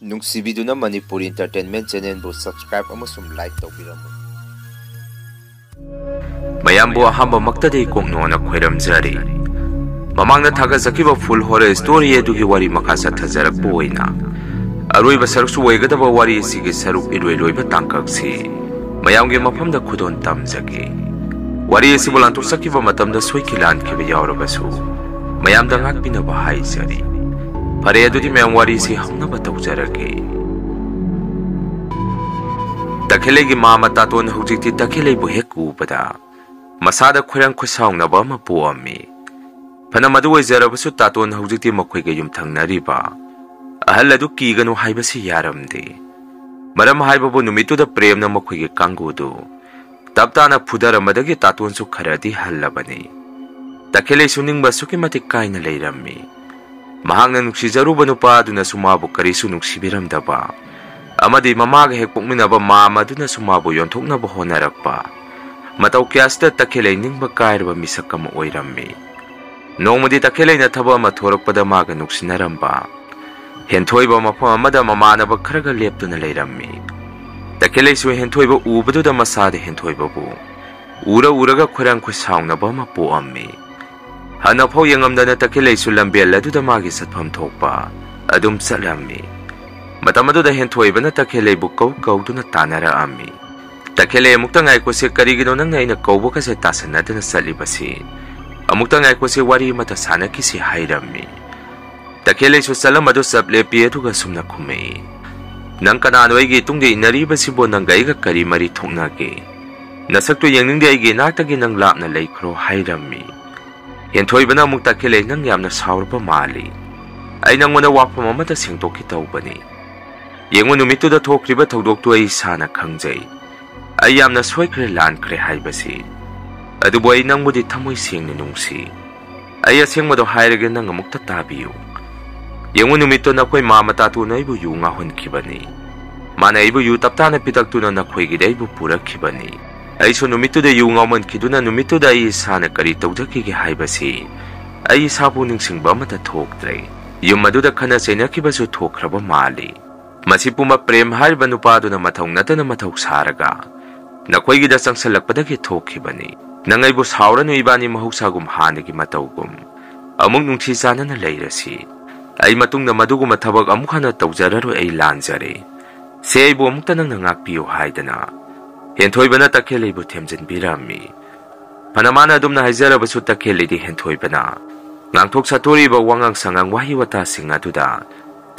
ꯅꯨꯡꯁꯤꯕꯤꯗꯨꯅ Manipur entertainment ꯆꯦꯅꯦꯜꯕꯨ subscribe ꯑꯃꯁꯨꯡ like ꯇꯧꯕꯤꯔꯝꯃꯨ꯫ ꯃꯌꯥꯝꯕꯨ ꯑꯍꯥꯟꯕꯃꯛꯇꯗꯤ ꯀꯣꯛꯅꯣꯅ ꯈꯣꯏꯔꯝꯖꯔꯤ꯫ ꯃꯃꯥꯡꯗ ꯊꯥꯒꯠꯆꯈꯤꯕ ꯐꯨꯜ ꯍꯣꯔꯔ ꯁ꯭ꯇꯣꯔꯤ ꯑꯗꯨꯒꯤ ꯋꯥꯔꯤ ꯃꯈꯥ ꯆꯠꯊꯖꯔꯛꯄ ꯑꯣꯏꯅ ꯑꯔꯣꯏꯕ ꯁꯔꯨꯛꯁꯨ ꯑꯣꯏꯒꯗꯕ ꯋꯥꯔꯤ ꯑꯁꯤꯒꯤ ꯁꯔꯨꯛ ꯏꯔꯣꯏ-ꯂꯣꯏꯕ ꯇꯥꯡꯀꯛꯁꯤ ꯃꯌꯥꯝꯒꯤ ꯃꯐꯝꯗ ꯈꯨꯗꯣꯟ ꯇꯝꯖꯒꯦ꯫ ꯋꯥꯔꯤ ꯑꯁꯤꯕꯨ ꯂꯥꯟꯊꯣꯛꯆꯈꯤꯕ ꯃꯇꯝꯗ ꯁꯣꯏꯈꯤ ꯂꯥꯟꯈꯤꯕ ꯌꯥꯎꯔꯕꯁꯨ ꯃꯌꯥꯝꯗ ꯉꯥꯛꯄꯤꯅꯕ ꯍꯥꯏꯖꯔꯤ꯫ ꯐꯔꯦ ꯑꯗꯨꯗꯤ ꯃꯌꯥꯝ ꯋꯥꯔꯤꯁꯤ ꯍꯧꯅꯕ ꯇꯧꯖꯔꯒꯦ꯫ ꯇꯈꯦꯂꯩꯒꯤ ꯃꯥꯃ ꯇꯥꯇꯣꯟ ꯍꯧꯖꯤꯛꯇꯤ ꯇꯈꯦꯂꯩꯕꯨ ꯍꯦꯛ ꯎꯕꯗ ꯃꯁꯥꯗ ꯈꯣꯏꯔꯥꯡ ꯈꯣꯏꯁꯥꯎꯅꯕ ꯑꯃ ꯄꯣꯛꯑꯝꯃꯤ꯫ ꯐꯅ ꯃꯗꯨ ꯑꯣꯏꯖꯔꯕꯁꯨ ꯇꯥꯇꯣꯟ ꯍꯧꯖꯤꯛꯇꯤ ꯃꯈꯣꯏꯒ ꯌꯨꯝꯊꯪꯅꯔꯤꯕ ꯑꯍꯜ ꯑꯗꯨ ꯀꯤꯒꯅꯨ ꯍꯥꯏꯕꯁꯤ ꯌꯥꯔꯝꯗꯦ꯫ ꯃꯔꯝ ꯍꯥꯏꯕꯕꯨ ꯅꯨꯃꯤꯠꯇꯨꯗ ꯄ꯭ꯔꯦꯝꯅ ꯃꯈꯣꯏꯒꯤ ꯀꯥꯡꯕꯨꯗꯨ ꯇꯞꯇꯥꯅ ꯐꯨꯗꯔꯝꯕꯗꯒꯤ ꯇꯥꯇꯣꯟꯁꯨ ꯈꯔꯗꯤ ꯍꯜꯂꯕꯅꯤ꯫ ꯇꯈꯦꯂꯩꯁꯨ ꯅꯤꯡꯕ ꯑꯁꯨꯛꯀꯤ ꯃꯇꯤꯛ ꯀꯥꯏꯅ ꯂꯩꯔꯝꯃꯤ꯫ ꯃꯍꯥꯛꯅ ꯅꯨꯡꯁꯤꯖꯔꯨꯕ ꯅꯨꯄꯥ ꯑꯗꯨꯅꯁꯨ ꯃꯥꯕꯨ ꯀꯔꯤꯁꯨ ꯅꯨꯡꯁꯤꯕꯤꯔꯝꯗꯕ ꯑꯃꯗꯤ ꯃꯃꯥꯒ ꯍꯦꯛ ꯄꯣꯛꯃꯤꯟꯅꯕ ꯃꯥꯝꯃ ꯑꯗꯨꯅꯁꯨ ꯃꯥꯕꯨ ꯌꯣꯟꯊꯣꯛꯅꯕ ꯍꯣꯠꯅꯔꯛꯄ ꯃꯇꯧ ꯀꯌꯥꯁꯤꯗ ꯇꯈꯦꯂꯩ ꯅꯤꯡꯕ ꯀꯥꯏꯔꯕ ꯃꯤꯁꯛ ꯑꯃ ꯑꯣꯏꯔꯝꯃꯤ꯫ ꯅꯣꯡꯃꯗꯤ ꯇꯈꯦꯂꯩꯅ ꯊꯕꯛ ꯑꯃ ꯊꯣꯔꯛꯄꯗ ꯃꯥꯒ ꯅꯨꯡꯁꯤꯅꯔꯝꯕ ꯍꯦꯟꯊꯣꯏꯕ ꯃꯐꯝ ꯑꯃꯗ ꯃꯃꯥꯟꯅꯕ ꯈꯔꯒ ꯂꯦꯞꯇꯨꯅ ꯂꯩꯔꯝꯃꯤ꯫ ꯇꯈꯦꯂꯩꯁꯨ ꯍꯦꯟꯊꯣꯏꯕ ꯎꯕꯗꯨꯗ ꯃꯁꯥꯗ ꯍꯦꯟꯊꯣꯏꯕꯕꯨ ꯎꯔꯒ ꯈꯣꯏꯔꯥꯡ ꯈꯣꯏꯁꯥꯎꯅꯕ ꯑꯃ ꯄꯣꯛꯑꯝꯃꯤ꯫ ꯍꯟꯅꯐꯥꯎ ꯌꯦꯡꯉꯝꯗꯅ ꯇꯈꯦꯂꯩꯁꯨ ꯂꯝꯕꯦꯜ ꯑꯗꯨꯗ ꯃꯥꯒꯤ ꯆꯠꯐꯝ ꯊꯣꯛꯄ ꯑꯗꯨꯝ ꯆꯠꯂꯝꯃꯤ꯫ ꯃꯇꯝ ꯑꯗꯨꯗ ꯍꯦꯟꯊꯣꯏꯕꯅ ꯇꯈꯦꯂꯩꯕꯨ ꯀꯧꯗꯨꯅ ꯇꯥꯟꯅꯔꯛꯑꯝꯃꯤ꯫ ꯇꯈꯦꯂꯩ ꯑꯃꯨꯛꯇ ꯉꯥꯏꯈꯣꯁꯦ, ꯀꯔꯤꯒꯤꯅꯣ ꯅꯪꯅ ꯑꯩꯅ ꯀꯧꯕꯒꯁꯦ ꯇꯥꯁꯟꯅꯗꯅ ꯆꯠꯂꯤꯕꯁꯤ? ꯑꯃꯨꯛꯇ ꯉꯥꯏꯈꯣꯁꯦ, ꯋꯥꯔꯤ ꯑꯃꯇ ꯁꯥꯟꯅꯈꯤꯁꯤ ꯍꯥꯏꯔꯝꯃꯤ꯫ ꯇꯈꯦꯂꯩꯁꯨ ꯆꯠꯂꯝꯕꯗꯨ ꯆꯞ ꯂꯦꯞꯄꯤ ꯑꯗꯨꯒ ꯁꯨꯝꯅ ꯈꯨꯝꯃꯛꯏ, ꯅꯪ ꯀꯅꯥꯅꯣ ꯑꯩꯒꯤ ꯏꯇꯨꯡꯗ ꯏꯟꯅꯔꯤꯕꯁꯤꯕꯨ? ꯅꯪꯒ ꯑꯩꯒ ꯀꯔꯤ ꯃꯔꯤ ꯊꯣꯛꯅꯒꯦ? ꯅꯁꯛꯇꯨ ꯌꯦꯡꯅꯤꯡꯗꯦ, ꯑꯩꯒꯤ ꯏꯅꯥꯛꯇꯒꯤ ꯅꯪ ꯂꯥꯞꯅ ꯂꯩꯈ꯭ꯔꯣ ꯍꯥꯏꯔꯝꯃꯤ꯫ ꯍꯦꯟꯊꯣꯏꯕꯅ ꯑꯃꯨꯛ ꯇꯈꯦꯂꯩ ꯅꯪ ꯌꯥꯝꯅ ꯁꯥꯎꯔꯕ ꯃꯥꯜꯂꯤ, ꯑꯩ ꯅꯪꯉꯣꯟꯗ ꯋꯥꯐꯝ ꯑꯃꯇ ꯁꯦꯡꯗꯣꯛꯀꯦ ꯇꯧꯕꯅꯤ꯫ ꯌꯦꯡꯉꯨ, ꯅꯨꯃꯤꯠꯇꯨꯗ ꯊꯣꯛꯈ꯭ꯔꯤꯕ ꯊꯧꯗꯣꯛꯇꯨ ꯑꯩ ꯏꯁꯥꯅ ꯈꯪꯖꯩ꯫ ꯑꯩ ꯌꯥꯝꯅ ꯁꯣꯏꯈ꯭ꯔꯦ ꯂꯥꯟꯈ꯭ꯔꯦ ꯍꯥꯏꯕꯁꯤ, ꯑꯗꯨꯕꯨ ꯑꯩ ꯅꯪꯕꯨꯗꯤ ꯊꯃꯣꯏ ꯁꯦꯡꯅ ꯅꯨꯡꯁꯤ꯫ ꯑꯩ ꯑꯁꯦꯡꯕꯗꯣ ꯍꯥꯏꯔꯒꯦ, ꯅꯪ ꯑꯃꯨꯛꯇ ꯇꯥꯕꯤꯌꯨ꯫ ꯌꯦꯡꯉꯨ, ꯅꯨꯃꯤꯠꯇꯨ ꯅꯈꯣꯏ ꯃꯥꯃ ꯇꯥꯇꯣꯟ ꯑꯩꯕꯨ ꯌꯨ ꯉꯥꯎꯍꯟꯈꯤꯕꯅꯤ꯫ ꯃꯥꯅ ꯑꯩꯕꯨ ꯌꯨ ꯇꯞꯇꯥꯅ ꯄꯤꯊꯛꯇꯨꯅ ꯅꯈꯣꯏꯒꯤꯗ ꯑꯩꯕꯨ ꯄꯨꯔꯛꯈꯤꯕꯅꯤ꯫ ꯑꯩꯁꯨ ꯅꯨꯃꯤꯠꯇꯨꯗ ꯌꯨ ꯉꯥꯎꯃꯟꯈꯤꯗꯨꯅ ꯅꯨꯃꯤꯠꯇꯨꯗ ꯑꯩ ꯏꯁꯥꯅ ꯀꯔꯤ ꯇꯧꯖꯈꯤꯒꯦ ꯍꯥꯏꯕꯁꯤ ꯑꯩ ꯏꯁꯥꯕꯨ ꯅꯤꯡꯁꯤꯡꯕ ꯑꯃꯠꯇ ꯊꯣꯛꯇ꯭ꯔꯦ꯫ ꯌꯨꯝ ꯑꯗꯨꯗ ꯈꯟꯅ ꯆꯩꯅꯈꯤꯕꯁꯨ ꯊꯣꯛꯈ꯭ꯔꯕ ꯃꯥꯜꯂꯤ꯫ ꯃꯁꯤ ꯄꯨꯝꯕ ꯄ꯭ꯔꯦꯝ ꯍꯥꯏꯔꯤꯕ ꯅꯨꯄꯥꯗꯨꯅ ꯃꯊꯧ ꯅꯠꯇꯅ ꯃꯊꯧ ꯁꯥꯔꯒ ꯅꯈꯣꯏꯒꯤꯗ ꯆꯪꯁꯜꯂꯛꯄꯗꯒꯤ ꯊꯣꯛꯈꯤꯕꯅꯤ꯫ ꯅꯪ ꯑꯩꯕꯨ ꯁꯥꯎꯔꯅꯨ, ꯏꯕꯥꯅꯤ ꯃꯍꯧꯁꯥꯒꯨꯝ ꯍꯥꯟꯅꯒꯤ ꯃꯇꯧꯒꯨꯝ ꯑꯃꯨꯛ ꯅꯨꯡꯁꯤ ꯆꯥꯟꯅꯅ ꯂꯩꯔꯁꯤ꯫ ꯑꯩ ꯃꯇꯨꯡꯗ ꯃꯗꯨꯒꯨꯝꯕ ꯊꯕꯛ ꯑꯃꯨꯛ ꯍꯟꯅ ꯇꯧꯖꯔꯔꯣꯏ, ꯑꯩ ꯂꯥꯟꯖꯔꯦ꯫ ꯁꯦ ꯑꯩꯕꯨ ꯑꯃꯨꯛꯇ ꯅꯪꯅ ꯉꯥꯛꯄꯤꯌꯨ ꯍꯥꯏꯗꯅ ꯍꯦꯟꯊꯣꯏꯕꯅ ꯇꯈꯦꯂꯩꯕꯨ ꯊꯦꯝꯖꯤꯟꯕꯤꯔꯝꯃꯤ꯫ ꯐꯅ ꯃꯥꯅ ꯑꯗꯨꯝꯅ ꯍꯥꯏꯖꯔꯕꯁꯨ ꯇꯈꯦꯂꯩꯗꯤ ꯍꯦꯟꯊꯣꯏꯕꯅ ꯉꯥꯡꯊꯣꯛ ꯁꯠꯇꯣꯔꯤꯕ ꯋꯥꯉꯥꯡ ꯁꯉꯥꯡ ꯋꯥꯍꯩ ꯋꯥꯇꯥꯁꯤꯡ ꯑꯗꯨꯗ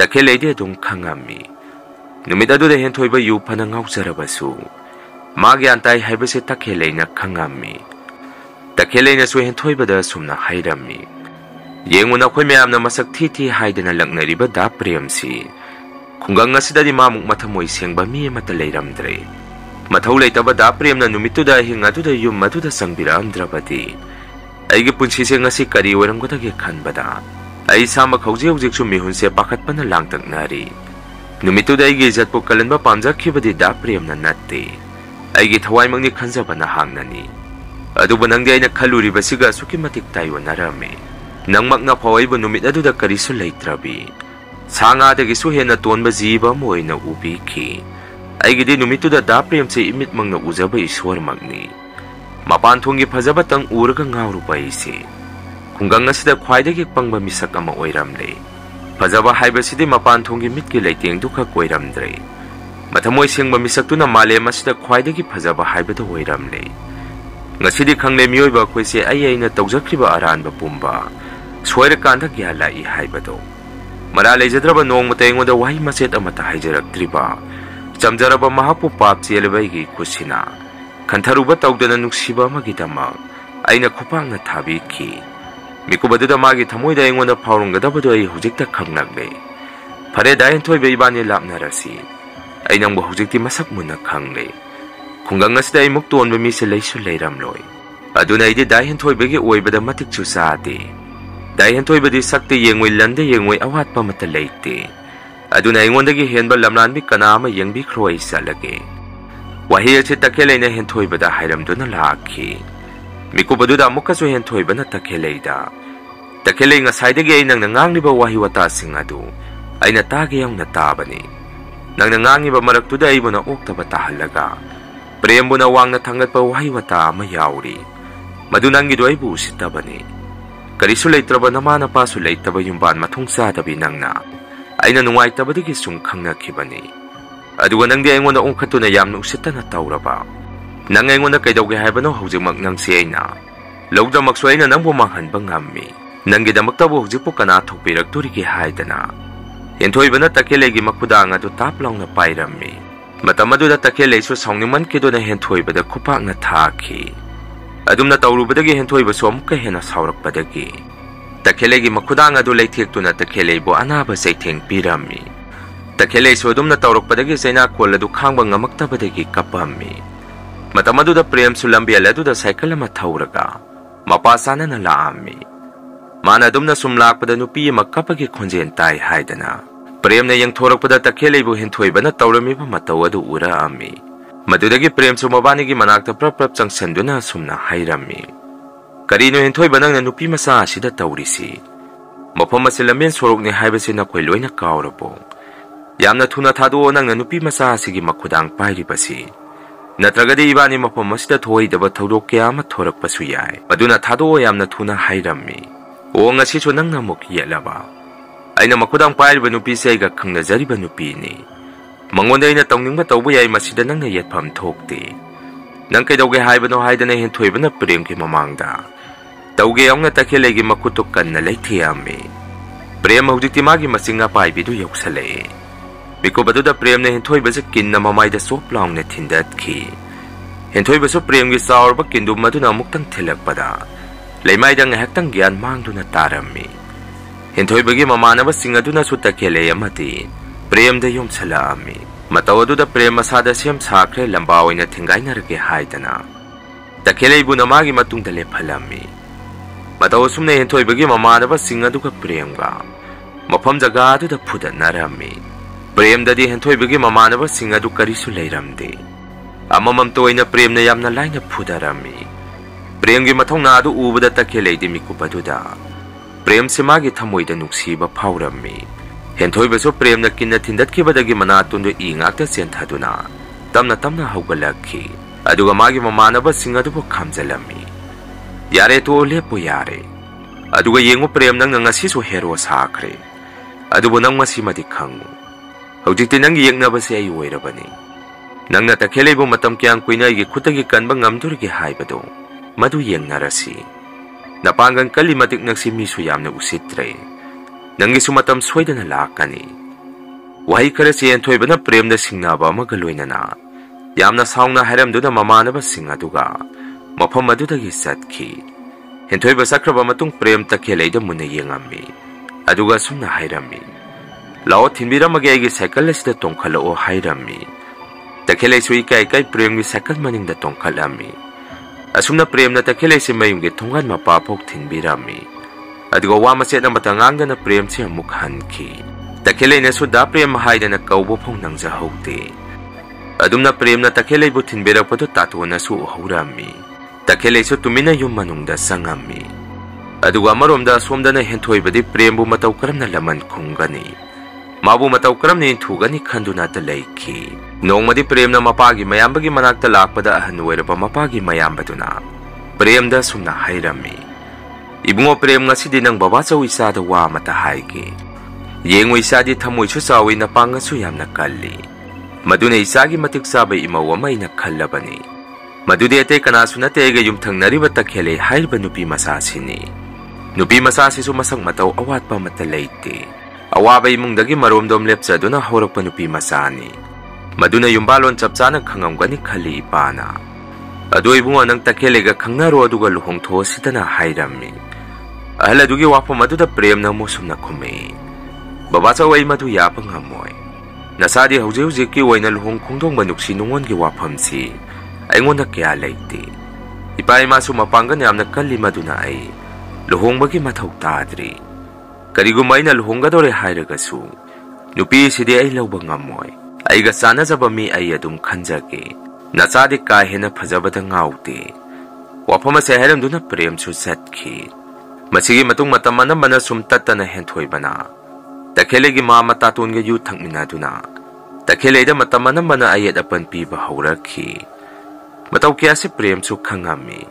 ꯇꯈꯦꯂꯩꯗꯤ ꯑꯗꯨꯝ ꯈꯪꯉꯝꯃꯤ꯫ ꯅꯨꯃꯤꯠ ꯑꯗꯨꯗ ꯍꯦꯟꯊꯣꯏꯕ ꯌꯨ ꯐꯅ ꯉꯥꯎꯖꯔꯕꯁꯨ ꯃꯥ ꯒ꯭ꯌꯥꯟ ꯇꯥꯏ ꯍꯥꯏꯕꯁꯤ ꯇꯈꯦꯂꯩꯅ ꯈꯪꯉꯝꯃꯤ꯫ ꯇꯈꯦꯂꯩꯅꯁꯨ ꯍꯦꯟꯊꯣꯏꯕꯗ ꯁꯨꯝꯅ ꯍꯥꯏꯔꯝꯃꯤ, ꯌꯦꯡꯉꯨ, ꯅꯈꯣꯏ ꯃꯌꯥꯝꯅ ꯃꯁꯛ ꯊꯤ ꯍꯥꯏꯗꯅ ꯂꯛꯅꯔꯤꯕ ꯗꯥ ꯄ꯭ꯔꯦꯝꯁꯤ ꯈꯨꯡꯒꯪ ꯑꯁꯤꯗꯗꯤ ꯃꯥꯃꯨꯛ ꯃꯊꯃꯣꯏ ꯁꯦꯡꯕ ꯃꯤ ꯑꯃꯠꯇ ꯂꯩꯔꯝꯗ꯭ꯔꯦ꯫ ꯃꯊꯧ ꯂꯩꯇꯕ ꯗꯥ ꯄ꯭ꯔꯦꯝꯅ ꯅꯨꯃꯤꯠꯇꯨꯗ ꯑꯍꯤꯡ ꯑꯗꯨꯗ ꯌꯨꯝ ꯑꯗꯨꯗ ꯆꯪꯕꯤꯔꯛꯑꯝꯗ꯭ꯔꯕꯗꯤ ꯑꯩꯒꯤ ꯄꯨꯟꯁꯤꯁꯦ ꯉꯁꯤ ꯀꯔꯤ ꯑꯣꯏꯔꯝꯒꯗꯒꯦ ꯈꯟꯕꯗ ꯑꯩ ꯏꯁꯥꯃꯛ ꯍꯧꯖꯤꯛꯁꯨ ꯃꯤꯍꯨꯟꯁꯦ ꯄꯥꯈꯠꯄꯅ ꯂꯥꯡꯇꯛꯅꯔꯤ꯫ ꯅꯨꯃꯤꯠꯇꯨꯗ ꯑꯩꯒꯤ ꯏꯖꯠꯄꯨ ꯀꯜꯍꯟꯕ ꯄꯥꯝꯖꯈꯤꯕꯗꯤ ꯗꯥ ꯄ꯭ꯔꯦꯝꯅ ꯅꯠꯇꯦ, ꯑꯩꯒꯤ ꯊꯋꯥꯏꯃꯛꯅꯤ ꯈꯟꯖꯕ ꯅꯍꯥꯛꯅꯅꯤ꯫ ꯑꯗꯨꯕꯨ ꯅꯪꯗꯤ ꯑꯩꯅ ꯈꯜꯂꯨꯔꯤꯕꯁꯤꯒ ꯑꯁꯨꯛꯀꯤ ꯃꯇꯤꯛ ꯇꯥꯏꯑꯣꯟꯅꯔꯝꯃꯤ꯫ ꯅꯪꯃꯛꯅ ꯐꯥꯎ ꯑꯩꯕꯨ ꯅꯨꯃꯤꯠ ꯑꯗꯨꯗ ꯀꯔꯤꯁꯨ ꯂꯩꯇ꯭ꯔꯕꯤ ꯁꯥ ꯉꯥꯗꯒꯤꯁꯨ ꯍꯦꯟꯅ ꯇꯣꯟꯕ ꯖꯤꯕ ꯑꯃ ꯑꯣꯏꯅ ꯎꯕꯤꯈꯤ꯫ ꯑꯩꯒꯤꯗꯤ ꯅꯨꯃꯤꯠꯇꯨꯗ ꯗꯥ ꯄ꯭ꯔꯦꯝꯁꯦ ꯏꯃꯤꯠꯃꯛꯅ ꯎꯖꯕ ꯏꯁꯣꯔꯃꯛꯅꯤ꯫ ꯃꯄꯥꯟ ꯊꯣꯡꯒꯤ ꯐꯖꯕꯇꯪ ꯎꯔꯒ ꯉꯥꯎꯔꯨꯕ ꯑꯩꯁꯦ ꯈꯨꯡꯒꯪ ꯑꯁꯤꯗ ꯈ꯭ꯋꯥꯏꯗꯒꯤ ꯄꯪꯕ ꯃꯤꯁꯛ ꯑꯃ ꯑꯣꯏꯔꯝꯂꯦ꯫ ꯐꯖꯕ ꯍꯥꯏꯕꯁꯤꯗꯤ ꯃꯄꯥꯟ ꯊꯣꯡꯒꯤ ꯃꯤꯠꯀꯤ ꯂꯩꯇꯦꯡꯗꯨꯈꯛ ꯑꯣꯏꯔꯝꯗ꯭ꯔꯦ, ꯃꯊꯃꯣꯏ ꯁꯦꯡꯕ ꯃꯤꯁꯛꯇꯨꯅ ꯃꯥꯂꯦꯝ ꯑꯁꯤꯗ ꯈ꯭ꯋꯥꯏꯗꯒꯤ ꯐꯖꯕ ꯍꯥꯏꯕꯗꯨ ꯑꯣꯏꯔꯝꯂꯦ꯫ ꯉꯁꯤꯗꯤ ꯈꯪꯂꯦ, ꯃꯤꯑꯣꯏꯕ ꯑꯩꯈꯣꯏꯁꯦ ꯑꯩꯅ ꯇꯧꯖꯈ꯭ꯔꯤꯕ ꯑꯔꯥꯟꯕ ꯄꯨꯝꯕ ꯁꯣꯏꯔꯀꯥꯟꯗ ꯒ꯭ꯌꯥꯟ ꯂꯥꯛꯏ ꯍꯥꯏꯕꯗꯣ꯫ ꯃꯔꯥ ꯂꯩꯖꯗ꯭ꯔꯕ ꯅꯣꯡꯃꯇ ꯑꯩꯉꯣꯟꯗ ꯋꯥꯍꯩ ꯃꯆꯦꯠ ꯑꯃꯠꯇ ꯍꯥꯏꯖꯔꯛꯇ꯭ꯔꯤꯕ ꯆꯝꯖꯔꯕ ꯃꯍꯥꯛꯄꯨ ꯄꯥꯞ ꯆꯦꯜꯂꯕ ꯑꯩꯒꯤ ꯈꯨꯠꯁꯤꯅ ꯈꯟꯊꯔꯨꯕ ꯇꯧꯗꯅ ꯅꯨꯡꯁꯤꯕ ꯑꯃꯒꯤꯗꯃꯛ ꯑꯩꯅ ꯈꯨꯄꯥꯛꯅ ꯊꯥꯕꯤꯈꯤ꯫ ꯃꯤꯀꯨꯞ ꯑꯗꯨꯗ ꯃꯥꯒꯤ ꯊꯃꯣꯏꯗ ꯑꯩꯉꯣꯟꯗ ꯐꯥꯎꯔꯝꯒꯗꯕꯗꯨ ꯑꯩ ꯍꯧꯖꯤꯛꯇ ꯈꯪꯂꯛꯂꯦ꯫ ꯐꯔꯦ ꯗꯥ ꯍꯦꯟꯊꯣꯏꯕ, ꯏꯕꯥꯅꯤ ꯂꯥꯞꯅꯔꯁꯤ꯫ ꯑꯩ ꯅꯪꯕꯨ ꯍꯧꯖꯤꯛꯇꯤ ꯃꯁꯛ ꯃꯨꯟꯅ ꯈꯪꯂꯦ꯫ ꯈꯨꯡꯒꯪ ꯑꯁꯤꯗ ꯑꯩꯃꯨꯛ ꯇꯣꯟꯕ ꯃꯤꯁꯦ ꯂꯩꯁꯨ ꯂꯩꯔꯝꯂꯣꯏ꯫ ꯑꯗꯨꯅ ꯑꯩꯗꯤ ꯗꯥ ꯍꯦꯟꯊꯣꯏꯕꯒꯤ ꯑꯣꯏꯕꯗ ꯃꯇꯤꯛꯁꯨ ꯆꯥꯗꯦ꯫ ꯗꯥ ꯍꯦꯟꯊꯣꯏꯕꯗꯤ ꯁꯛꯇ ꯌꯦꯡꯉꯣꯏ, ꯂꯟꯗ ꯌꯦꯡꯉꯣꯏ, ꯑꯋꯥꯠꯄ ꯑꯃꯠꯇ ꯂꯩꯇꯦ꯫ ꯑꯗꯨꯅ ꯑꯩꯉꯣꯟꯗꯒꯤ ꯍꯦꯟꯕ ꯂꯝꯂꯥꯟꯕꯤ ꯀꯅꯥ ꯑꯃ ꯌꯦꯡꯕꯤꯈ꯭ꯔꯣ, ꯑꯩ ꯆꯠꯂꯒꯦ꯫ ꯋꯥꯍꯩ ꯑꯁꯤ ꯇꯈꯦꯂꯩꯅ ꯍꯦꯟꯊꯣꯏꯕꯗ ꯍꯥꯏꯔꯝꯗꯨꯅ ꯂꯥꯛꯈꯤ꯫ ꯃꯤꯀꯨꯞ ꯑꯗꯨꯗ ꯑꯃꯨꯛꯀꯁꯨ ꯍꯦꯟꯊꯣꯏꯕꯅ ꯇꯈꯦꯂꯩꯗ, ꯇꯈꯦꯂꯩ, ꯉꯁꯥꯏꯗꯒꯤ ꯑꯩ ꯅꯪꯅ ꯉꯥꯡꯂꯤꯕ ꯋꯥꯍꯩ ꯋꯥꯇꯥꯁꯤꯡ ꯑꯗꯨ ꯑꯩꯅ ꯇꯥꯒꯦ ꯌꯥꯎꯅ ꯇꯥꯕꯅꯤ꯫ Nang nangangiba maraktuda aibuna oktaba tahalaga prembuna wangna thangatpa wahi wata ama yauri madu nangidu aibu usitabani karisu leitraba namana pasu leitaba yumban mathung sadabi nangna aina nungaitabadagi sum khangnakhibani aduga nangdi aingona ongkhatuna yamna usitana tawraba nang aingona kaidauge haibano hojikmak nangsi aina logdamaksu aina nangbu manghanba ngammi nanggidamaktabu hojikpu kana thokpirakturigi haidana Hentoibana takelegi makudang adu taplaw na pairammi. Matamaduda takelaisu saungniman kido na hentoibada kupak na thaki. Adum na taurubadagi hentoibasu amukka hena saurakpadagi. Takelegi makudang adu laithektu na takelaibu anaba saitheng pirammi. Takelaisu adum na taurukpadagi zaina kol adu khangba ngamaktabadagi kapammi. Matamaduda prem sulambi aladuda cycle ama thauraga. Mapasana na laammi. Mana adum na sumlakpada nupi makapagi khonjen tai haidana. Prem na yang thorakpada takelaibu hentoibana tauramiba mataw adu ura ami. Madudagi prem sumabanigi manakta prap changsanduna sumna hairami. Karino hentoibanang na nupi masa asida taurisi. Mapam asilamen sorok ni haibasi na koy loy na kaurabo. Yamna thuna thado nang na nupi masa asigi makudang pairibasi. Natragadi ibani mapam asida thoi daba thawdok kaya mathorak pasuyay. Maduna thado yamna thuna hairami. O nga siso nang namok yalaba. Aina makudang pairiba nupi sa iga kang nazariba nupi ni. Mangonda ina tawning matawba yay masida nang nayatpam thokti. Nang kay dawge haiba no haida na hintoiba na prem ki mamangda. Dawge ang nga takilegi makutukan na laytiyami. Prem hujikti magi masinga paibido yauksale. Biko bado da prem na hintoiba sa kin na mamayda soplaong na tindat ki. Hintoiba sa prem ki saor ba kindu madu na muktang tilagpada. Laymay da nga hektang gyan mangdo na tarami. Hintoibagi mamanaba singadu na sutakele amati. Prem da yom salaami. Matawado da prem masada siyam sakre lambaway na tingay na rake haidana. Takele ibu na magi matung dale palami. Matawasum na hintoibagi mamanaba singadu ka prem ga. Mapam jagado da puda narami. Prem da di hintoibagi mamanaba singadu karisu layramdi. Amamamtoy na prem na yam na lay na puda rami. Prem gi matong na adu ubada takele di mikupaduda. Prem se magi thamoida nuksiba phaurammi. Hentoibasu prem na kinna thindatkibadagi manatundo ingakta senthaduna. Tamna haugalakhi. Aduga magi mamanaba singadubu khamjalammi. Yare to lepo yare. Aduga yengu prem nang ngasisu hero sakre. Adubu nang masimadi khangu. Haujikti nang yengnabase ay oirabani. Nang natakhelaibu matam kyang kuina igi khutagi kanba ngamdurgi haibado. Madu yengnarasi. Napangan kalimatik nagsimisu yamna usitre. Nangi sumatam swayda na lakani. Wahi karasi entoiba na prem na singnaba magaloy na. Yamna saung na haram do na mamanaba singaduga. Mapamadudagi satki. Entoiba sakraba matung prem takelay da muna yengami. Aduga sumna hairami. Lao tinbira magyaygi cycle sida tongkala o hairami. Takelay suy kay prem gi cycle maning da tongkalami. Asumna prem na takelay si mayung gi tungan mapapok tinbirami. Aduga wamaset na matanganga na prem siya mukhan ki. Takelay na suda prem mahayda na kaubo pong nang zahawti. Adum na prem na takelay butin birak pa to tatuwa na su uhurami. Takelay su tumina yung manungda sangami. Aduga maromda aswamda na hentoy ba di prem bu mataw karam na laman kung gani. Mabu mataw karam na intu gani kandu na talay ki. Noong madi prem na mapagi mayambagi managtalak pa da ahanuwera pa mapagi mayamba do na. Prem da sumna hayrami. Ibungo prem nga si dinang babasaw isa da wa matahay ki. Yengo isa di tamoy susawi na pangasuyam na kali. Maduna isagi matiksabay imawamay na kalabani. Madudi ate kanaso na tega yung tang naribatak hele hayba nupi masasini. Nupi masasi sumasang mataw awat pa matalayti. Awabay mong dagi maromdom lepsa doon na horak pa nupi masani. Maduna yung balon tsapsa kangam gani kali ipana. Adoy bunga ng takelega kang naro aduga luhong to sita na hayrami. Ahala dugi wapo maduda prem na musum na kumain. Babasa way maduya pang amoy. Nasadi hauze ki way na luhong kungdong manuksi nungon gi wapam si. Ay ngon na kaya layti. Ipay masu mapanggan yam na kalima duna ay. Luhong bagi mataw tadri. Karigumay na luhong gadore hayragasu. Nupi sidi ay lawbang amoy. Ay gasana sa bami ay adum kanjagi. Nasadi kahe na pazabada ngawti. Wapama sa haram duna prem susat ki. Masigi matung matamana mana sumtata na hentoy bana. Takelegi mama tatun ga yu thangmina duna. Takhelay da matam anambana ayat apan piba haurakhi. Mataw kaya si Prem su khangami.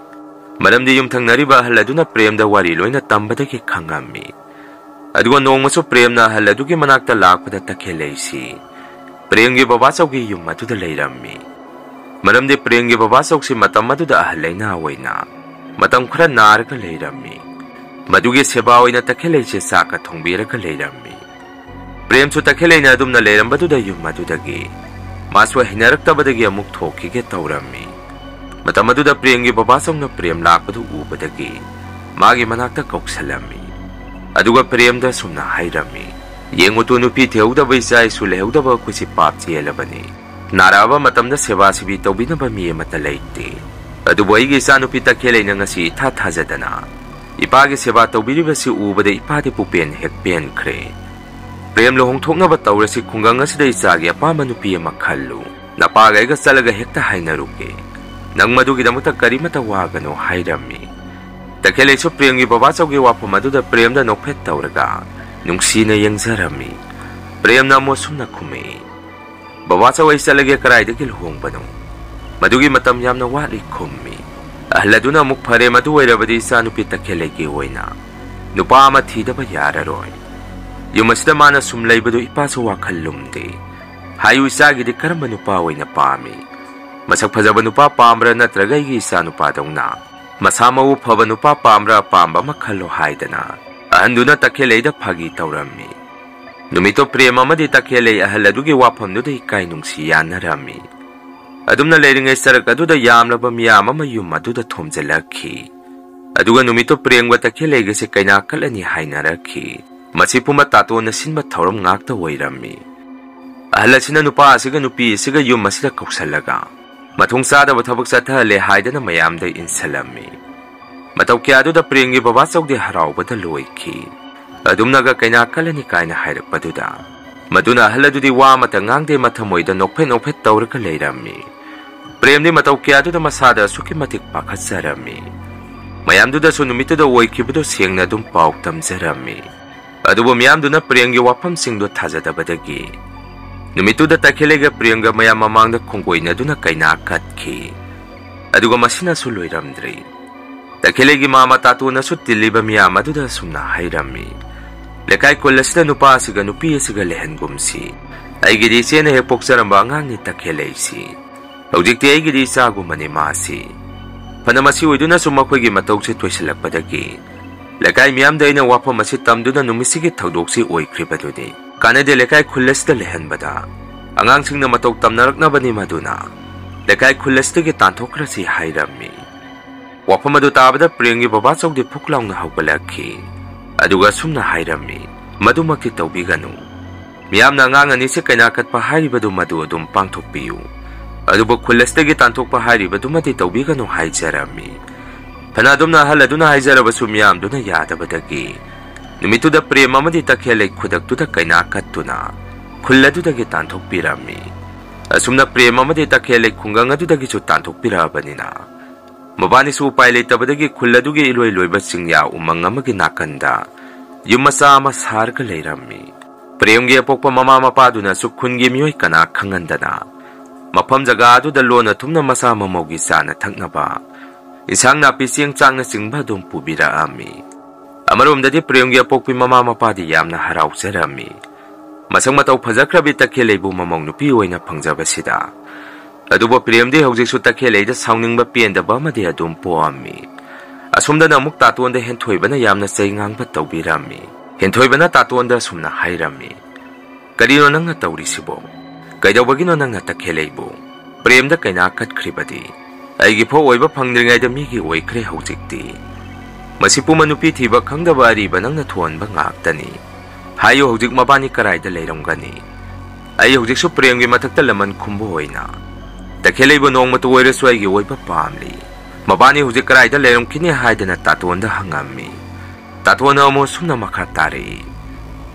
Maramdi yumthangnariba haladuna Prem da wari loina tambadagi khangami. Aduga nongmasu Prem na haladugi manakta lakpada Takhelay si. Prem gi babasaw gi yum matuda layrammi. Maramdi Prem gi babasaw si matam matuda ahalay na away na. Matam khara naraka layrammi. Madugi sebaway na Takhelay si saka thongbiraga layrammi. Prem su Takhelay na adum na layrambaduda yum matudagi. Maswa hinaraktabadagi amuk thokige tawrammi. Matam aduda Prem gi babasaw na Prem lakpadu ubadagi. Magi manakta kauksalammi. Aduga Prem da sumna hayrammi. Yengutu nupi theudaba isai su leudaba kusi pap chiyelabani. Naraba matamda seba sibi tawbinaba mi amata layte. Adubu aigi isa nupi Takhelay na ngasi itha thajadana. Ipagi seba tawbiribasi ubada ipadi pupen hekpen kre. Prem lohong thoknaba tawrasi khungang asida isagi apama nupi ama khallu. Napagayga salaga hekta hainaruke. Nang madugidamata karimata wagano hayrammi. Takhelay su Prem gi babasaw gi wapam aduda Prem da nokphet tawraga. Nungsina yengzarami. Prem na mo sumna kume. Babasaw ay salagya karayda gilhong bano. Madugi matam yam na wali kumi. Ahladuna mukpare maduway rabadi sa nupi Takhelay gi wayna. Nupa amathida ba yararoy. Yumasda mana sumlay bado ipaso wakal lumde. Hayu isagi di karamba nupa way na pami. Masak pazaba nupa pamra na tragay gi isa nupa daw na. Masama upaba nupa pamra pamba makalo haydana. Ahanduna Takhelay da phagi tawrammi. Numito Prem amadi Takhelay ahaladugi wapam nuda ikay nungsiyan narami. Adumna layringay sarak aduda yamlaba miyama mayum aduda thomjalakhi. Aduga numito Prem wa Takhelay gasi kainakalani haynaraki. Masipuma tato na sinba thawram ngakta wayrammi. Ahalasina nupa asiga nupi isiga yum masida kauksalaga. Matungsada wa thabak sathale haydana mayamda insalammi. Mataw kaya aduda Prem gi babasaw di harawbada loyki. Adumnaga kainakalani kaina hayrakpaduda. Maduna ahaladudi wa matangangde mathamoyda nokphet tawraga layrammi. Prem di mataw kaya aduda masada suki matik pakhatsarammi. Mayamduda su numituda woykibado siyengna dum pauk tamzarammi. Adubo miyamduna Prem gi wapam singdo thajadabadagi. Numituda Takhelay ga Prem ga mayam mamangda khongkoyna duna kaina katkhi. Aduga masina su loyramdri. Takhelay gi mama tatu na su tiliba miyam aduda sumna hayrammi. Lekay kulasda nupa asiga nupi asiga lehengumsi. Ay gidi siya na hepoksaramang angang ni Takhelay si. Hawjikti ay gidi isa gumani masi. Panamasi uyduna sumakoy gi matawg si twisalakpadagi. Lekay miyam da ina wapam masi tamduna numisigi thawdok si oikribaduni. Kanade lekay kulasda lehenbada. Angang sing na matawg tamnarak na ba ni maduna. Lekay kulasda gi tantokra si hayrammi. Wapam adu tabada Prem gi babasaw di puklaw na hawgalakhi. Aduga sumna hayrammi. Madumakti tawbiganu. Miyam na ngangani si kainakat pa haribadu madu adum pangthokpiyu. Aduba kulasda gi tantokpa haribadu mati tawbiganu hayjarammi. Panadum na haladuna hayjarabasu miyam duna yadabadagi. Numituda Prem amadi Takhelay khudaktuda kainakatuna. Kulladudagi tantokpirammi. Asumna Prem amadi Takhelay khungangadudagi su tantokpirabanina. Mabani su upay laytabadagi kulladugi iloy-loyba singya umang amagi nakanda. Yumasa masarga layrammi. Prem gi apokpa mama mapaduna su khungi miyoy kanakangandana. Mapam jaga aduda lona tumna masa mamogi sana thaknaba. Isang napi siyang chang na singba dong pubira ami. Amarumdadi Prem gi apokpi mama mapadi yam na haraw sarami. Masang mataw pajakrabi Takhelay bu mamong nupi way na pangjabasida. Adubo Prem di hawjik su Takhelay da sawningba piendaba madi adum po ami. Asumda na amuk tatuan da hentoyba na yam na sayngang pa tawbirami. Hentoyba na tatuan da sumna hayrami. Karino nang natawrisibo. Kaidawbagino nang Takhelay bu. Prem da kainakat kribadi. Aigi po oiba pangdringay da migi oikre hawjikti. Masipu manupi tiba khangdaba ariba nang natuan ba ngaktani. Hayo hawjik mabani karay da layramgani. Ay hawjik su Prem gi matakta laman kumbuhoy na. Takhelay bu nong matuwayra su aigi oiba pamli. Mabani hawjik karay da layramkini hayda na tatuan da hangammi. Tatuan na amo sumna makatari.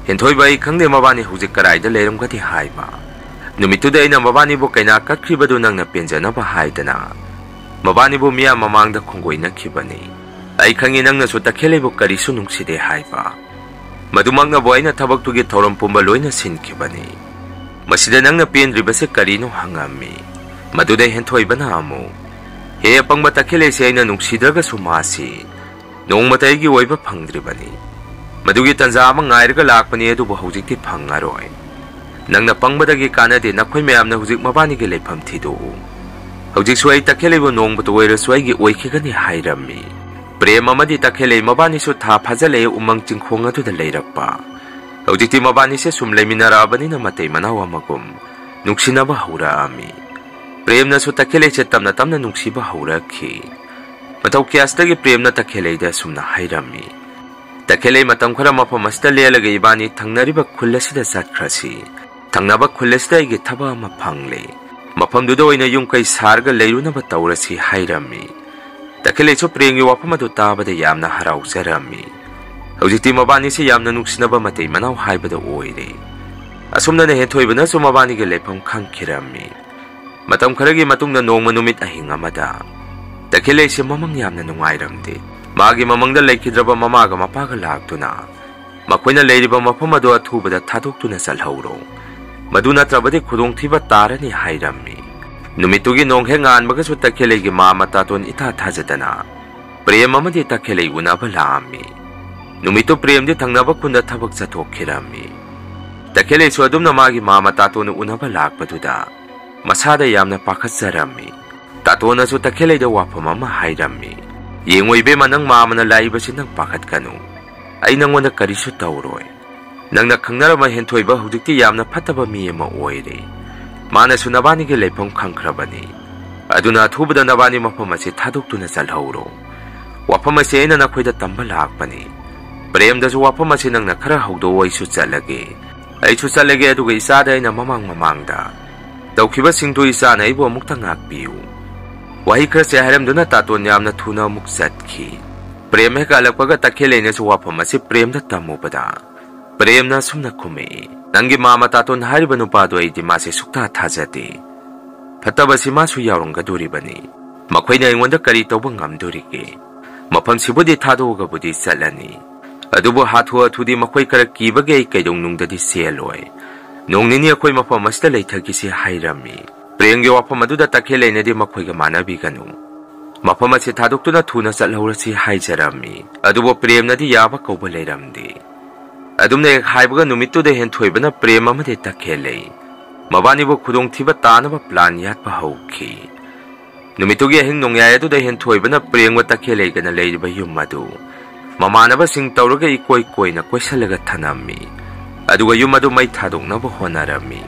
Hentoy ba ay khangde mabani hawjik karay da layramgati hayba. Numituda ay na mabani bu kainakakribado nang napienjana ba hayda na. Mabani bu miya mamangda khunggoy na kibani. Ay kanginang na su Takhelay bu kariso nungside hayba. Madumang na buhay na tabag tugi tawram pumbaloy na sin kibani. Masida nangna pendribase karino hangami. Maduday hentoibana amu. He apangba takhele se aina nungsidraga sumasi. Nong mataygi oiba phangdribani. Madugi tanza ama ngairaga lakpani adubu hujikti phangaroi. Nangna pangbadagi kanade nakhoi mayamna hujik mabani ge lepham thidu. Hujik suai takhele bo nong buto oira suai gi oikhigani hairami. Prem amadi takhele mabani su tha phajale umang chingkhong adu da leirakpa. Hujikti mabani se sum leiminarabani na matay manaw amagum. Nungsinaba hura ami. Prem na su takhele che tamna tamna nungsiba hura ki. Mataw kiyastagi prem na takhele da sumna hairami. Takhele matam khara mafam asta lelaga ibani thangnariba khullasida satkrasi. Thangnaba khullasida igi thaba ama phangle. Mafam duda oina yung kai sarga leirunaba tawrasi hairami. Takhele chu prem gi wafam adu tabada yamna harauzarami. Hujikti mabani se yamna nungsinaba matay manaw haibada oire. Asumna na hentoibana su mabani ge lepham khangkhirami. Matam kharagi matungna nongma numit ahing amada. Takhele se mamang yamna nungairamde. Magi mamangda leikidraba mamaga mapaga laktuna. Makoina leiriba mafam adu athubada thadoktuna salhauro. Maduna trabade khudongthiba tarani hairami. Numitugi nonghe nganbaga su takhele gi mama taton itha thajadana. Prem amadi takhele unaba laami. Numitu prem di thangnaba khunda thabak chathokkhirami. Takhele su adumna magi mama taton unaba lakpaduda. Masada yamna pakhatsarami. Tatona su takhele da wafam ama hairami. Yengoibe manang mama na laiba sinang pakhat kanu. Ay nangwana karisu tawroi. Nang nakhangnarama hentoiba hujikti yamna phataba mi ama oire. Mana su nabani ge lepham khangkhrabani. Aduna thubada nabani mafam ase thadoktuna salhauro. Wafam ase aina nakhoida tamba lakpani. Prem da su wafam ase nangna khara haudo oi su chalage. Ai su chalage aduga isada aina mamangda. Daukhiba singtu isana aibu amukta ngakpiu. Wahi khara se haramduna taton yamna thuna muk satki. Prem he kalakpaga takhele ne su wafam ase prem da tamubada. Prem na sumna khume. Nangi mama taton hariba nupado ai di mase sukta thajate. Phataba si masu yaurungaduri bani. Makhoina ingonda kari tawba ngamdurige. Mafam sibudi thadoga budi salani. Adubu hathu athudi makhoi kara kibage kaidong nungdadi seloi. Nongnini akhoi mafam asta leithagi se hairami. Prem ge wafam aduda takhele ne di makhoi ga manabi ganu. Mafam ase thadoktuna thuna chalhaurasi haijarami. Adubu prem na di yaba kauba leiramdi. Adumna ek haibaga numittu de hentoibana prem amade takhele. Mabani bo khudongthiba tanaba plan yatpa hauki. Numittu ge hing nongyai adu de hentoibana prem wa takhele gana leiba yumadu. Mamanaba sing tawraga ikoi na koisalaga thanami. Aduga yumadu mai thadoknaba honarami.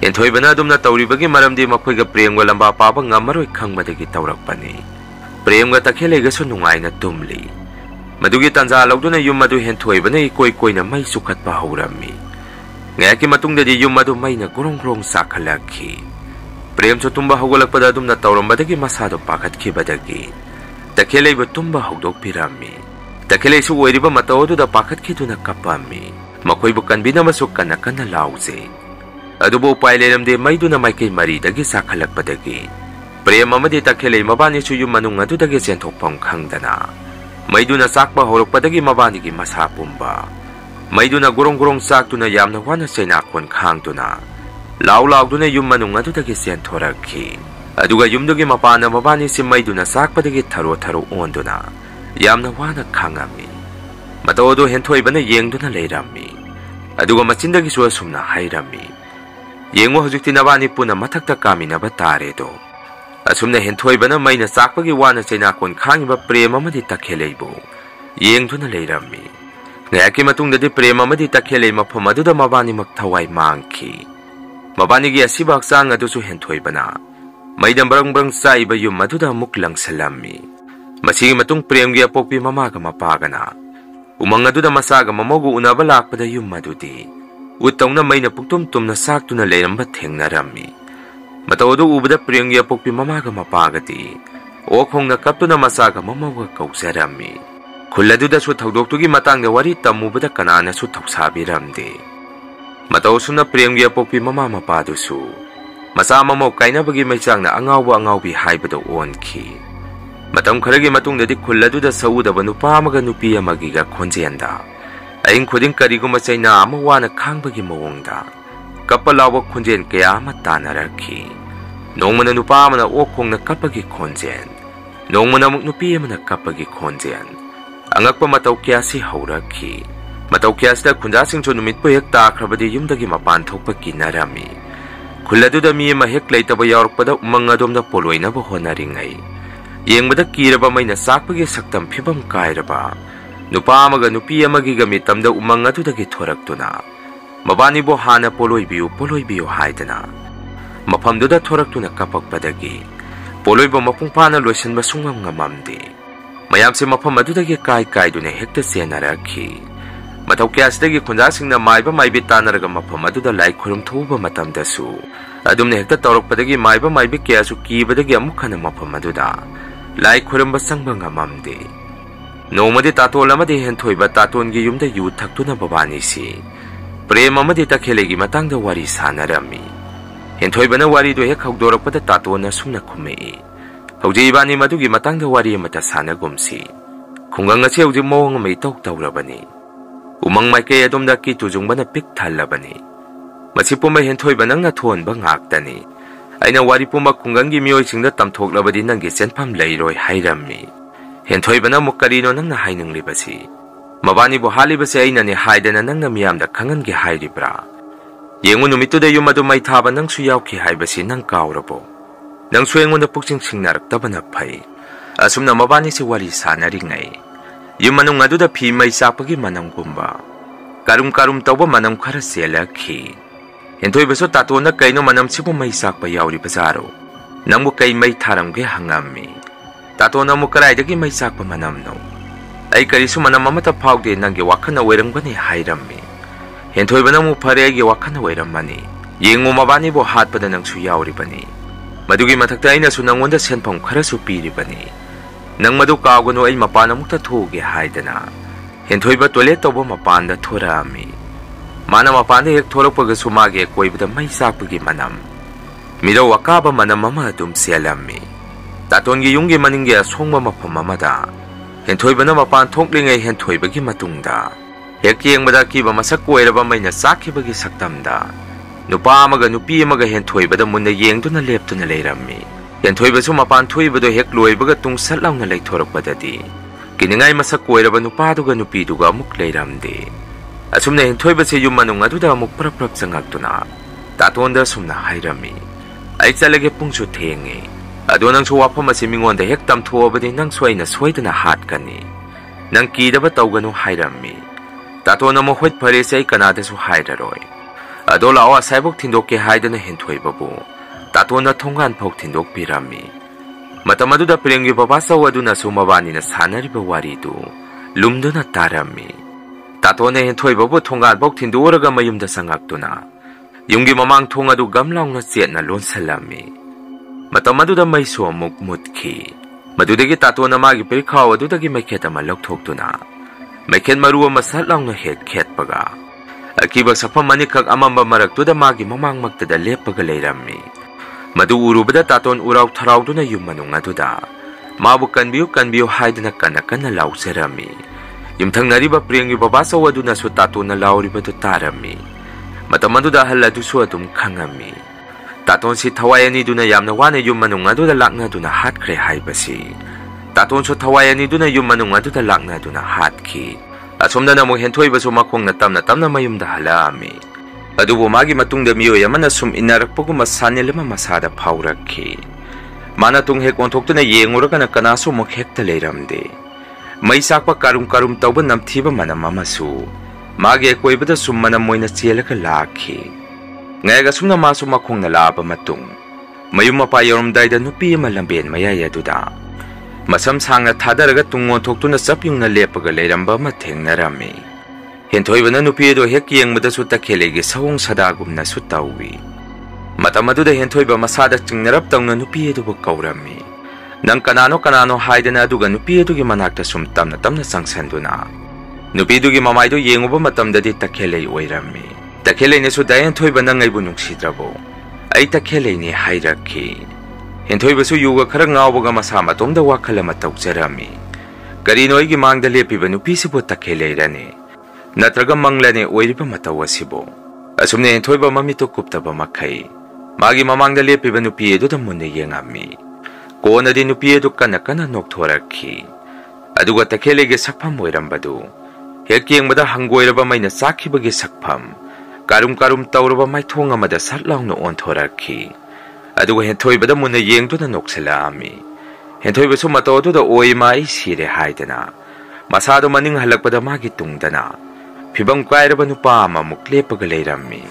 Hentoibana adumna tawribagi maramdi makhoiga prem ga lamba paba ngamaroi khangmadagi tawrakpani. Prem ga takhele ga su nungaina tumli. Madugi tanza lagduna yumadu hentoibana ikoi na mai sukhatpa haurami. Ngayaki matungdadi yumadu mai na gorong sakhalakhi. Prem chu tumba hogolakpada adumna tawrambadagi masado pakhatkibadagi. Takhele ba tumba hogdokpirami. Takhele su oiriba matawodu da pakhatkiduna kapami. Makhoi bu kanbina masu kana lauze. Adubu upai leramde maiduna maikei maridagi sakhalakpadagi. Prem amadi takhele mabani su yumanung adudagi senthokpam khangdana. Maiduna sakpa horokpadagi mabani gi masa pumba. Maiduna gorong saktuna yamna wana sainakon khangtuna. Lauduna yumanung adudagi senthoraki. Aduga yumdugi mapana mabani si maiduna sakpadagi tharo onduna. Yamna wana khangami. Matawodo hentoibana yengduna leirami. Aduga machindagi su asumna hairami. Yengo hujukti nabani puna mathakta kaminaba taredo. Asumna hentoibana maina sakpagi wana sainakon khangiba prem amadi takheleibu. Yengduna leirami. Ngayaki matungdadi prem amadi takhele mafam aduda mabani makthawai mangki. Mabani gi asiba haksang adusu hentoibana. Maidam barang saiba yum aduda muklang salami. Masigi matung prem gi apokpi mamaga mapagana. Umang aduda masaga mamogu unaba lakpada yum adudi. Utawna maina puktum na saktuna leiramba thengnarami. Matawodu ubada prem gi apokpi mamaga mapagati. Okhong na kaptuna masaga mamoga kausarami. Khulladuda su thawdoktugi matangda wari tamubada kanana su thawsabiramde. Matawsuna prem gi apokpi mama mapadusu. Masa mamo kainabagi maisangna angawbi haibada onki. Matam kharagi matungdadi khulladuda saudaba nupa amaga nupi amagiga khonjenda. Aing khuding kariguma chaina ama wana khangbagi mawongda. kappa lawa khonjen kaya ama tanarakhi nongmana nupa amana okhongna kappagi khonjen nongmana amuk nupi amana kappagi khonjen angakpa matau kya si haurakhi matau kya sida khunjasing chu numit po hek takhrabadi yumdagi mapan thokpa kinarami khuladuda mi ma hek leitaba yaurpada umang adomda poloina ba honaringai yengbada kiraba maina sakpagi saktam phibam kairaba nupa amaga nupi amagi gami tamda umang adudagi thoraktuna mabani bo hana poloibiu haidana mafamduda thoraktuna kapakpadagi poloiba mapungpana loisanba sungmam ngamamdi mayamse mafam adudagi kai duna hekta senarakhi matau kyasidagi khunjasingna maiba maibi tanaraga mafam aduda lai khurum thuba matamdasu adumne hekta tawrakpadagi maiba maibi kyasu kibadagi amukhana mafam aduda lai khurumba sangba ngamamdi nongmadi tatol amadi henthoiba tatongi yumda yu thaktuna babani si prem amadi takhelegi matangda wari sanarami henthoibana wari do hek hawdorakpada tatona sumna khumei hauji ibani madugi matangda wari amata sanagumsi khungang ase hauji mawang mai tawrabani umang maike adomda ki tujungbana pik thalabani masi puma henthoiba nangna thonba ngaktani aina wari puma khungangi mioi singda tamthoklabadi nangi senpham leiroi hairami henthoibana mukarino nangna hainanglibasi mabani bo halibase aina ne haidana nangna miyamda khangangi hairibra yengu numituda yumadu mai thaba nangsu yauki haibasi nang kaurabo nangsu engonda pukching singnaraktabana phai asumna mabani si wari sanaringai yumanung aduda phi mai sapagi manamgumba karum tawba manam khara selakhi henthoibaso tatona kaino manam sibu mai sakpa yauri bazaro nangbu kai mai tharamge hangami tatona mukarai mai sakpa manam no ai karisu manam amata phaude nange wakhana werangbani hairammi henthoibana mu phare ge wakhana weramani yengu mabani bo hatpada nangsu yauribani madugi mathakta aina su nangonda senpham khara su piribani nang madu kawgano ai mapana mukta thoge haidana henthoiba toilet tobo mapanda thorami mana mapanda hek thorakpaga su mage koibda mai sakpagi manam miro wakaba manam ama dum selami tatongi yungge maninge songma mafam amada henthoibana mapan thoklingai henthoibagi matungda hek yengbada kiba masak koiraba maina sakhibagi saktamda nupa amaga nupi amaga henthoibada munna yengduna leptuna leirami henthoibasu mapan thoibado hek loibaga tung salawna leithorakpadadi kiningai masak koiraba nupaduga nupiduga amuk leiramde asumna henthoibase yum manung aduda amuk prap changaktuna tatonda sumna hairami ai chalage pungchu thenge ado nang so wafam ase mingonda hek tamthuabadi nang soina soidana hatkani nang kidaba tawganu hairami tatona mo hoit phare sei kanada su hairaroi ado lawa saibok thindoke haidana henthoibabu tatona thongan phok thindok pirami matamadu pirengi baba sawaduna sumabani na sanariba waridu lumduna tarami tatona henthoibabu thongan phok thindoraga mayumda sangaktuna yumgi mamang thongadu gamlaungna chetna lonsalami matamadu maiso amuk mutkhi madudagi tatona magi pirkhaw adudagi maikhet ama lokthokduna maikhet maru ama satlangna het khetpaga akiba safam manikak amamba maraktuda magi mamang maktada leppaga leirammi madu urubada taton uraw tharawduna yum manung aduda mabu kanbiyu haidana kana lawserami yumthangnariba priyangi baba sawaduna su tatona lawribadu tarami matamaduda halladu su adum khangami taton si thawayani duna yamna wana yum manung aduda lakna duna hatkre haibasi taton su thawayani duna yum manung aduda lakna duna hatkhi asomna namu henthoibasu makhongna tamna mayumda halami adubu magi matungda miyo yamana sum inarakpaguma sanelama masada phaurakhi mana tung hek onthokna yenguragana kanasu mok hekta leiramde mai sakpa karum tawba namthiba manam amasu magi koibada sum manam moina chelaka lakhi ngaiga sumna masu makhongna laba matung mayum mapa yorumdaida nupi ama lamben mayaya duda masam sangna thadaraga tungon thoktuna sapyungna lepaga leiramba ma thengnarami henthoibana nupi do hek yengmada su takhelegi sawong sadagumna su tawi matamaduda henthoiba masada chingnarap tangna nupi do kaurami nang kanano haidana aduga nupi dugi manakta sum tamna sangsanduna nupi dugi mamaido yenguba matamdadi takhelei oirami takhelei ne su dayan thoiba nangaibu nungsidrabo ai takhelei ne hairakhi henthoibasu yuga khara ngawbaga masa matomda wakhala matawjarami karinoigi mangda lepiba nupi sibo takhelei rane natraga manglane oiriba matawasibo Asumne Henthoiba mamito kuptaba makai. Magi mamangda lepiba nupi edu munna yengami. Kona di nupi edu kana nokthoraki. Aduga takhelege sakpham oirambadu. Hek yengbada hangoiraba maina sakhibagi sakpham. Karum tauraba maithong amada satlangno onthoraki. Aduga Henthoibada munna yengduna nokselami. Henthoibasu matoduda oimai sire haidana. Masado maning halakpada magi tungdana. Pibam kairaba nupa ama muklepaga leirami.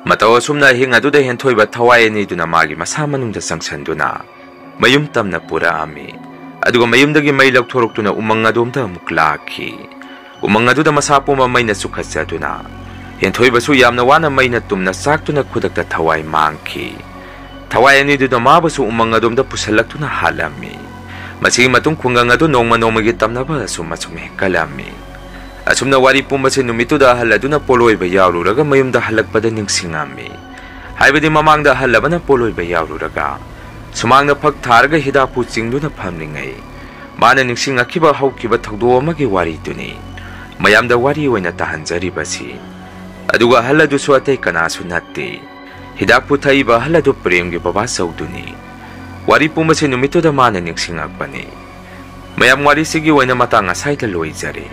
Matao sumna hingaduda Henthoiba thawai duna magi masa manungda sangsanduna. Mayum tamna pura ami. Aduga mayumdagi may lagthoroktuna umang adomda muklaki. Umang aduda masapuma may nasukhasaduna. Henthoibasu yamna wana may natumna saktuna kudakta thawai mangki. Thawai duna mabasu umang adomda pusalaktuna halami. Masigi matung kungang adu nongma tamnaba sumasum hekalami. Asumna wari pumbase numituda haladuna poloiba yaururaga mayumda halakpada ningsingami. Haibadi mamangda halabana poloiba yaururaga. Sumangna phak tharga hidapu chingduna phamlingai. Mana ningsingakiba haukiba thagdo amagi wari duni. Mayamda wari oina tahanjaribasi. Aduga haladu suatei kanasu natte. Hidapu thaiba haladu premgi baba sauduni. Wari pumbase numituda mana ningsingakbani. Mayam wari sigi oina matanga saita loijari.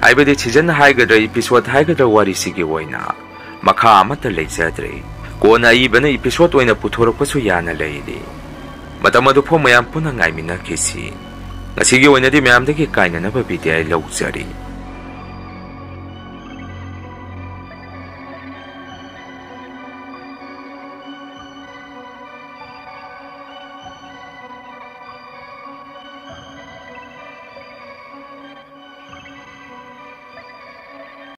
Haibadi season haigadra episode haigadra wari sigi oina. Makha amata leijadre. Kona ibana episode oina puthorokpasu yana leidi. Matamadu pho mayam puna ngaimina kisi. Ngasigi oina di mayamdagi kainanaba bidi ai laujari.